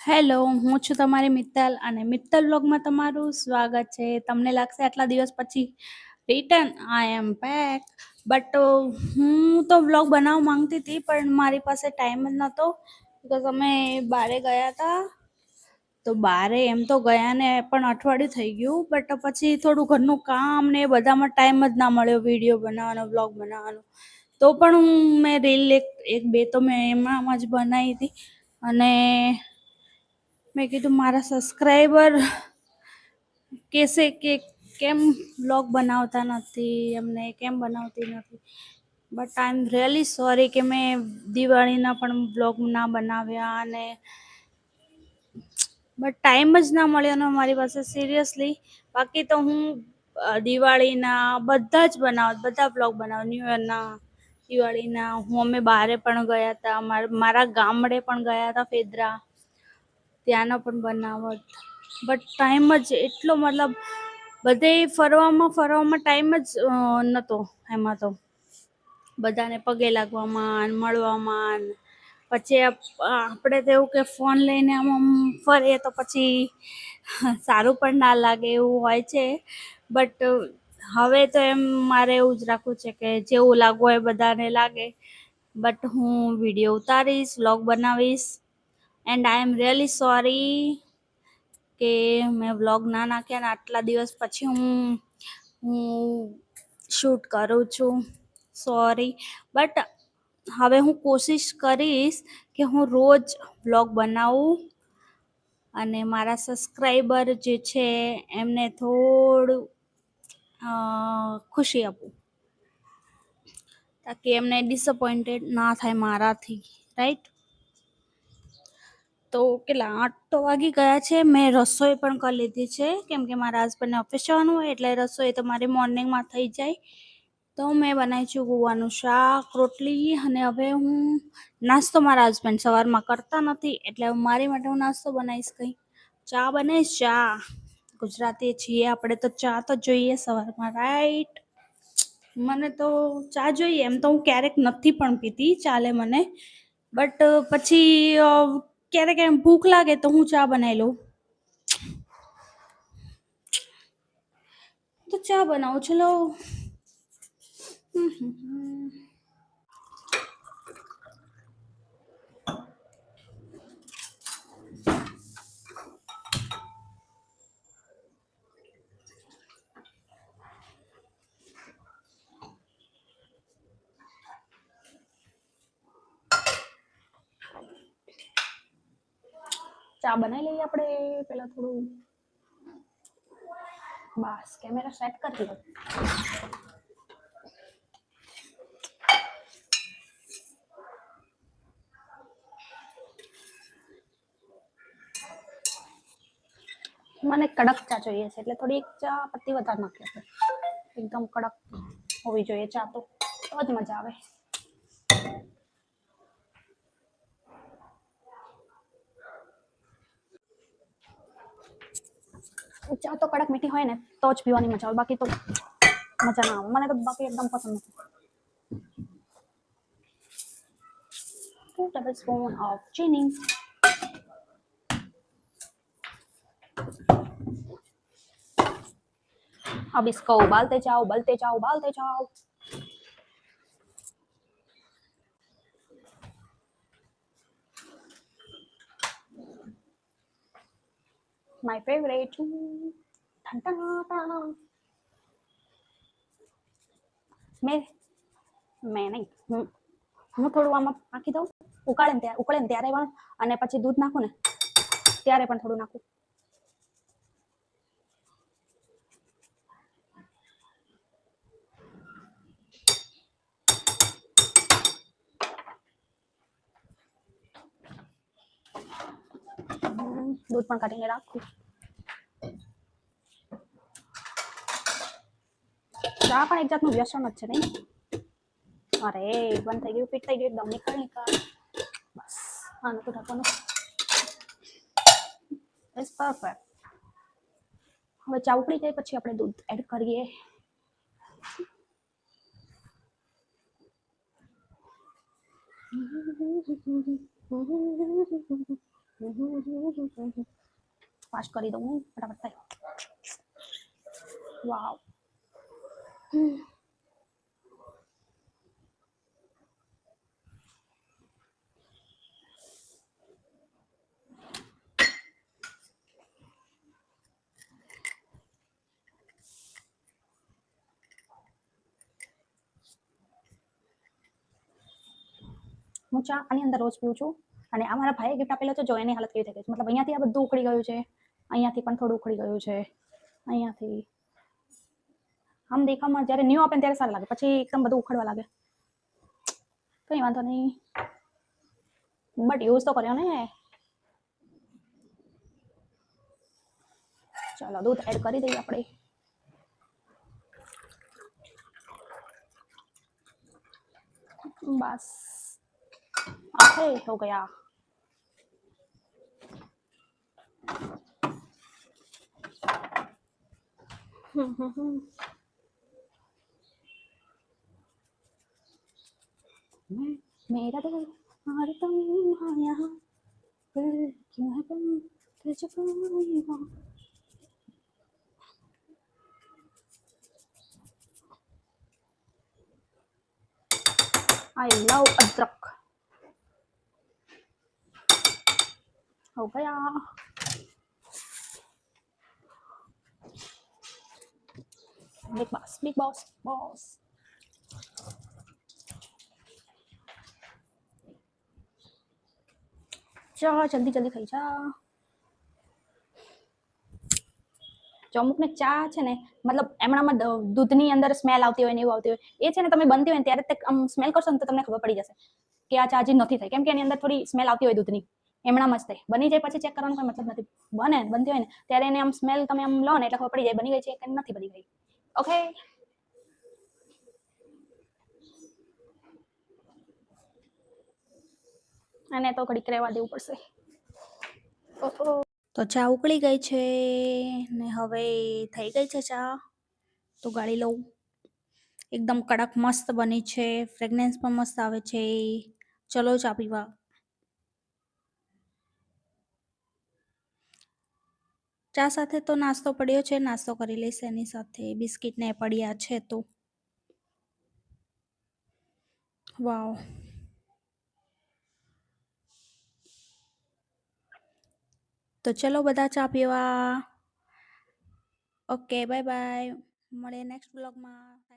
Hello, હું છું તમારી મિત્તલ અને મિત્તલ વ્લોગમાં તમારું સ્વાગત છે. તમને લાગશે આટલા દિવસ પછી return I am back. But હું તો વ્લોગ બનાવવા માંગતી હતી પણ મારી પાસે ટાઈમ જ નહોતો બિકોઝ અમે બારે ગયા હતા. તો બારે એમ તો ગયા ને પણ અઠવાડિયું થઈ ગયું, બટ પછી થોડું ઘરનું કામ ને એ બધામાં ટાઈમ જ ના મળ્યો વિડીયો બનાવવાનો, વ્લોગ બનાવવાનો. તો પણ મેં રીલ એક બે તો મેં એમાં જ બનાવી હતી અને મેં કીધું મારા સબસ્ક્રાઈબર કહેશે કે કેમ વ્લોગ બનાવતા નથી, એમને કેમ બનાવતી નથી. But I am really sorry કે મેં દિવાળીના પણ વ્લોગ ના બનાવ્યા અને બટ ટાઈમ જ ના મળ્યો ને મારી પાસે સિરિયસલી. બાકી તો હું દિવાળીના બધા જ બધા વ્લોગ બનાવું, ન્યૂ યરના, દિવાળીના. અમે બહારે પણ ગયા હતા, મારા ગામડે પણ ગયા હતા ફેદરા, ત્યાંનો પણ બનાવત. બટ ટાઈમ જ એટલો, મતલબ બધે ફરવામાં ટાઈમ જ નહોતો. એમાં તો બધાને પગે લાગવામાં, મળવામાં, પછી આપણે તો એવું કે ફોન લઈને આમ ફરીએ તો પછી સારું પણ ના લાગે એવું હોય છે. બટ હવે તો એમ મારે એવું જ રાખવું છે કે જેવું લાગવું હોય બધાને લાગે. બટ હું વિડીયો ઉતારીશ, વ્લોગ બનાવીશ and I am really sorry કે મેં વ્લોગ ના નાખ્યા ને આટલા દિવસ પછી હું શૂટ કરું છું. સોરી. બટ હવે હું કોશિશ કરીશ કે હું રોજ વ્લોગ બનાવું અને મારા સબસ્ક્રાઈબર જે છે એમને થોડું ખુશી આપું, તાકી એમને ડિસઅપોઇન્ટેડ ના થાય મારાથી, રાઈટ? તો કેટલા 8 તો વાગી ગયા છે. મેં રસોઈ પણ કરી લીધી છે કેમ કે મારા હસબન્ડને ઓફિસ જવાનું હોય એટલે રસોઈ તો મારી મોર્નિંગમાં થઈ જાય. તો મેં બનાવી છું ગુવાનું શાક, રોટલી અને હવે હું નાસ્તો, મારા હસબન્ડ સવારમાં કરતા નથી એટલે મારી માટે હું નાસ્તો બનાવીશ. કંઈ ચા બનાવીશ. ચા ગુજરાતી છીએ આપણે તો ચા તો જોઈએ સવારમાં, રાઈટ? મને તો ચા જોઈએ. એમ તો હું ક્યારેક નથી પણ પીતી, ચાલે મને. બટ પછી ક્યારેક એમ ભૂખ લાગે તો હું ચા બનાવી લઉં. તો ચા બનાવું. ચલો. ચા બનાવી લઈએ આપણે. પેલા થોડું બસ કેમેરા સેટ કરી લો. મને કડક ચા જોઈએ છે એટલે થોડી ચા પત્તી વધારે નાખી આપણે. એકદમ કડક હોવી જોઈએ ચા, તો જ મજા આવે. ચા તો કડક મીઠી હોય ને તો જ પીવાની મજા આવે, બાકી તો મજા ના આવે. મને તો બાકી એકદમ પસંદ નથી. 2 tablespoon of ચીની. अब इसको उबालते जाओ, उबालते जाओ, उबालते जाओ. My favorite. મેં નહીં, હું થોડું આમાં નાખી દઉં. ઉકળે ને ત્યારે પણ, અને પછી દૂધ નાખું ને ત્યારે પણ થોડું નાખું. દૂધ પણ કાઢીને રાખું. ચા પણ એક જાતનું વ્યસન જ છે નહીં? અરે બંધ થઈ ગયું, ફિટ થઈ ગયું, એકદમ નીકળ. બસ આનું તો ઢાંકવાનું. It's perfect. હવે ચા ઉકળી જાય પછી આપણે દૂધ એડ કરીએ. ફાસ્ટ કરી દઉં ફટાફટ થાય. વાવ. હું ચા આની અંદર રોજ પીઉં છું અને આ મારા ભાઈએ ગિફ્ટ આપેલો છે. જો એની હાલત કેવી થઈ ગઈ છે. મતલબ અહીંયાથી આ બધું ઉખડી ગયું છે, અહીંયાથી પણ થોડું ઉખડી ગયું છે, અહીંયાથી આમ દેખાવમાં જ્યારે ન્યૂ આપે ત્યારે સારું લાગે, પછી એકદમ બધું ઉખડવા લાગે. કંઈ વાંધો નહીં, બટ યુઝ તો કર્યો ને. ચાલો દૂધ એડ કરી દઈએ આપણે. बस ओके हो गया. मेरा दिल और तुम हाँ यहाँ फिर क्यों है तुम तुझको ये वो. I love अदरक. हो गया. Big boss big boss boss. ચા જલ્દી જલ્દી થઈ જા. જો અમુકને ચા છે ને, મતલબ એમણામાં દૂધની અંદર સ્મેલ આવતી હોય ને એવું આવતી હોય, એ છે ને તમે બનતી હોય ને ત્યારે આમ સ્મેલ કરશો ને તો તમને ખબર પડી જશે કે આ ચા હજી નથી થઈ, કેમ કે એની અંદર થોડી સ્મેલ આવતી હોય દૂધની. એમણામાં જ થાય. બની જાય પછી ચેક કરવાનો કોઈ મતલબ નથી. બને બનતી હોય ને ત્યારે એને આમ સ્મેલ તમે આમ લો ને એટલે ખબર પડી જાય બની ગઈ છે કે નથી બની ગઈ. ઓકે. અને તો ઘડીક રહેવા દેવું પડશે. તો ચા ઉકળી ગઈ છે ને હવે થઈ ગઈ છે ચા. તો ગાળી લઉં. એકદમ કડક મસ્ત બની છે, ફ્રેગ્રન્સ પણ મસ્ત આવે છે. ચલો ચા પીવા. ચા સાથે તો નાસ્તો પડ્યો છે, નાસ્તો કરી લઈશ એની સાથે. બિસ્કિટ ને પડ્યા છે તો. વાવ. તો ચલો બધા ચા પીવા. Okay bye bye. મળીએ નેક્સ્ટ બ્લોગમાં.